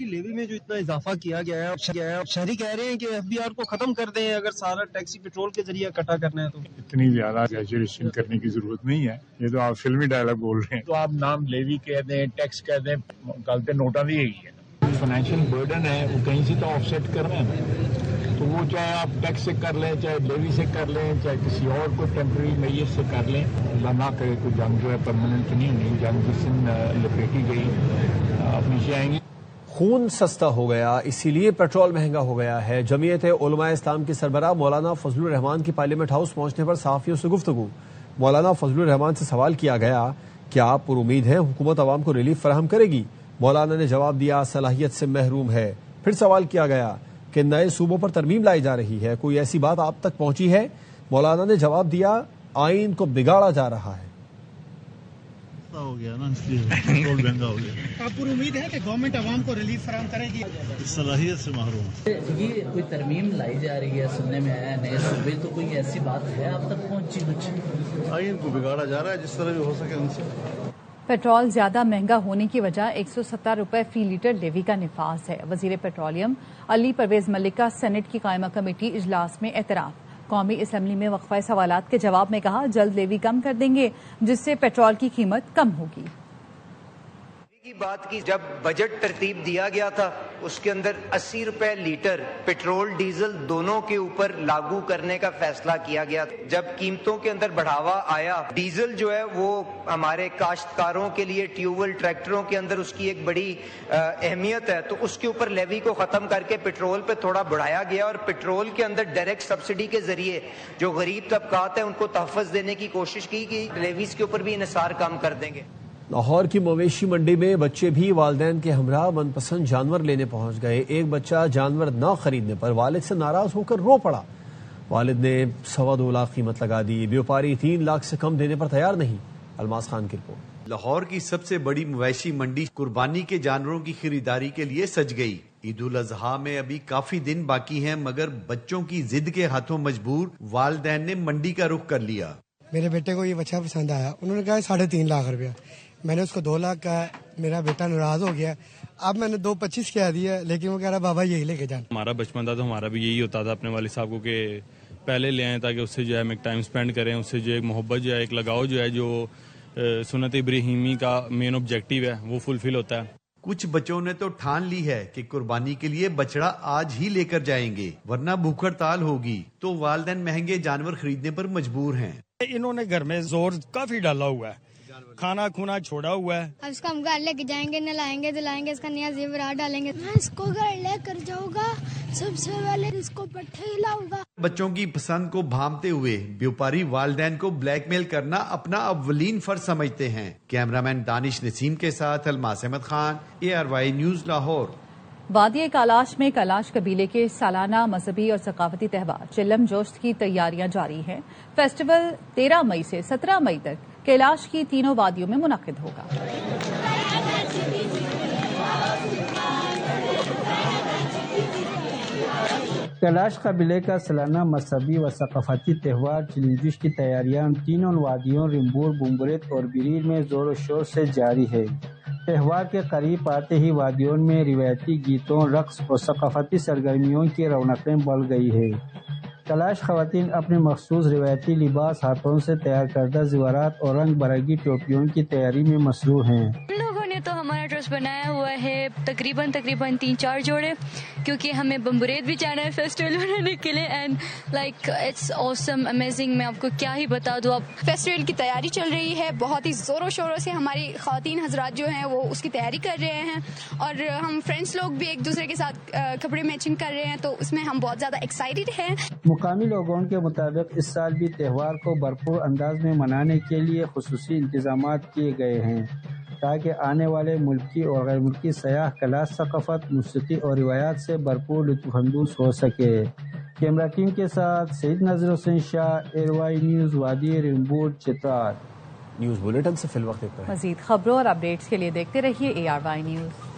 کی لیوی میں جو اتنا اضافہ کیا گیا ہے، شہری کہہ رہے ہیں کہ FBR کو ختم کر دیں اگر سارا ٹیکسی پیٹرول کے ذریعے اکٹھا کرنا ہے تو۔ اتنی زیادہ ایگزیجریشن کرنے کی ضرورت نہیں ہے، یہ تو آپ فلمی ڈائلاگ بول رہے ہیں، تو آپ نام لیوی کہہ دیں، ٹیکس کہہ دیں، غلط نوٹا بھی یہی ہے۔ فائنینشیل برڈن ہے وہ کہیں سے تو آف سیٹ کرنا ہے، تو وہ چاہے آپ ٹیکس سے کر لیں، چاہے لیوی سے کر لیں، چاہے کسی اور کو ٹیمپرری میئر سے کر لیں، اللہ نہ کرے تو جنگ جو ہے پرماننٹ نہیں ہونی، جنگ جس دن لپیٹی گئی آپ نیچے آئیں گے۔ خون سستا ہو گیا، اسی لیے پیٹرول مہنگا ہو گیا ہے۔ جمعیت علماء اسلام کے سربراہ مولانا فضل الرحمان کی پارلیمنٹ ہاؤس پہنچنے پر صحافیوں سے گفتگو۔ مولانا فضل الرحمان سے سوال کیا گیا کہ آپ پر امید ہے حکومت عوام کو ریلیف فراہم کرے گی؟ مولانا نے جواب دیا صلاحیت سے محروم ہے۔ پھر سوال کیا گیا کہ نئے صوبوں پر ترمیم لائی جا رہی ہے، کوئی ایسی بات آپ تک پہنچی ہے؟ مولانا نے جواب دیا آئین کو بگاڑا جا رہا ہے۔ ہو گیا نا، اس لیے پیٹرول مہنگا ہو گیا۔ آپ پر امید ہے کہ گورنمنٹ عوام کو ریلیف فراہم کرے گی؟ صلاحیت سے محروم۔ یہ کوئی ترمیم لائی جا رہی ہے، سننے میں آیا نئے صوبے، تو کوئی ایسی بات ہے آپ تک پہنچی کچھ؟ آئین کو بگاڑا جا رہا ہے جس طرح بھی ہو سکے ان سے۔ پیٹرول زیادہ مہنگا ہونے کی وجہ 170 روپے فی لیٹر لیوی کا نفاذ ہے۔ وزیر پیٹرولیم علی پرویز ملک کا سینٹ کی قائمہ کمیٹی اجلاس میں اعتراف۔ قومی اسمبلی میں وقفہ سوالات کے جواب میں کہا جلد لیوی کم کر دیں گے جس سے پیٹرول کی قیمت کم ہوگی۔ کی بات کی جب بجٹ ترتیب دیا گیا تھا اس کے اندر 80 روپے لیٹر پیٹرول ڈیزل دونوں کے اوپر لاگو کرنے کا فیصلہ کیا گیا۔ جب قیمتوں کے اندر بڑھاوا آیا، ڈیزل جو ہے وہ ہمارے کاشتکاروں کے لیے ٹیوبویل ٹریکٹروں کے اندر اس کی ایک بڑی اہمیت ہے، تو اس کے اوپر لیوی کو ختم کر کے پیٹرول پہ تھوڑا بڑھایا گیا، اور پیٹرول کے اندر ڈائریکٹ سبسڈی کے ذریعے جو غریب طبقات ہیں ان کو تحفظ دینے کی کوشش کی کہ لیویز کے اوپر بھی انحصار کم کر دیں گے۔ لاہور کی مویشی منڈی میں بچے بھی والدین کے ہمراہ من پسند جانور لینے پہنچ گئے۔ ایک بچہ جانور نہ خریدنے پر والد سے ناراض ہو کر رو پڑا۔ والد نے 2.25 لاکھ قیمت لگا دی، بیوپاری 3 لاکھ سے کم دینے پر تیار نہیں۔ الماس خان کی رپورٹ۔ لاہور کی سب سے بڑی مویشی منڈی قربانی کے جانوروں کی خریداری کے لیے سج گئی۔ عید الاضحیٰ میں ابھی کافی دن باقی ہیں، مگر بچوں کی ضد کے ہاتھوں مجبور والدین نے منڈی کا رخ کر لیا۔ میرے بیٹے کو یہ بچہ پسند آیا، انہوں نے کہا 3.5 لاکھ روپیہ، میں نے اس کو 2 لاکھ کہا، میرا بیٹا ناراض ہو گیا، اب میں نے 2.25 کہہ دیا، لیکن وہ کہہ رہا بابا یہی لے کے جانا۔ ہمارا بچپن تھا تو ہمارا بھی یہی ہوتا تھا اپنے والد صاحب کو کہ پہلے لے آئیں تاکہ اس سے جو ہے ہم ایک ٹائم سپینڈ کریں، اس سے جو ایک محبت جو ہے ایک لگاؤ جو ہے جو سنت ابراہیمی کا مین آبجیکٹیو ہے وہ فلفل ہوتا ہے۔ کچھ بچوں نے تو ٹھان لی ہے کہ قربانی کے لیے بچڑا آج ہی لے کر جائیں گے ورنہ بھوک ہڑتال ہوگی، تو والدین مہنگے جانور خریدنے پر مجبور ہیں۔ انہوں نے گھر میں زور کافی ڈالا ہوا ہے، کھانا کھونا چھوڑا ہوا ہے۔ اب اس کو ہم گھر لے کے جائیں گے، نلائیں گے دلائیں گے، اس کا نیا زیورات ڈالیں گے۔ میں اس کو گھر لے کر جاؤں گا، سب سے پہلے اس کو پٹھے ہلاؤں گا۔ بچوں کی پسند کو بھانپتے ہوئے بیوپاری والدین کو بلیک میل کرنا اپنا اولین فرض سمجھتے ہیں۔ کیمرامین دانش نسیم کے ساتھ الماس احمد خان، ARY نیوز لاہور۔ وادی کالاش میں کالاش قبیلے کے سالانہ مذہبی اور ثقافتی تہوار چلم جوشت کی تیاریاں جاری ہیں۔ فیسٹیول 13 مئی سے 17 مئی تک کیلاش کی تینوں وادیوں میں منعقد ہوگا۔ کیلاش قبیلے کا سالانہ مذہبی و ثقافتی تہوار چلم جوشت کی تیاریاں تینوں وادیوں رمبور، بمبریت اور بریر میں زور و شور سے جاری ہے۔ تہوار کے قریب آتے ہی وادیوں میں روایتی گیتوں، رقص اور ثقافتی سرگرمیوں کی رونقیں بڑھ گئی ہے۔ کیلاش خواتین اپنے مخصوص روایتی لباس، ہاتھوں سے تیار کردہ زیورات اور رنگ برنگی ٹوپیوں کی تیاری میں مصروف ہیں۔ لوگوں نے تو ہمارا ڈریس بنایا ہوا ہے تقریباً 3-4 جوڑے، کیونکہ ہمیں بمبریت بھی جانا ہے فیسٹیول بنانے کے لیے، and like it's awesome amazing, میں آپ کو کیا ہی بتا دوں۔ اب فیسٹیول کی تیاری چل رہی ہے، بہت ہی زور و شوروں سے ہماری خواتین حضرات جو ہیں وہ اس کی تیاری کر رہے ہیں، اور ہم فرینڈس لوگ بھی ایک دوسرے کے ساتھ کپڑے میچنگ کر رہے ہیں، تو اس میں ہم بہت زیادہ ایکسائٹیڈ ہیں۔ مقامی لوگوں کے مطابق اس سال بھی تہوار کو بھرپور انداز میں منانے کے لیے خصوصی انتظامات کیے گئے ہیں تاکہ آنے والے ملکی اور غیر ملکی سیاح کیلاش ثقافت، موسیقی اور روایات سے بھرپور لطف اندوز ہو سکے۔ کیمرہ ٹیم کے ساتھ سید نذیر حسین شاہ، ARY نیوز، وادی رمبور، چترال۔ نیوز بلیٹن سے فی الوقت اتنا ہے۔ مزید خبروں اور اپڈیٹس کے لیے دیکھتے رہیے ARY نیوز۔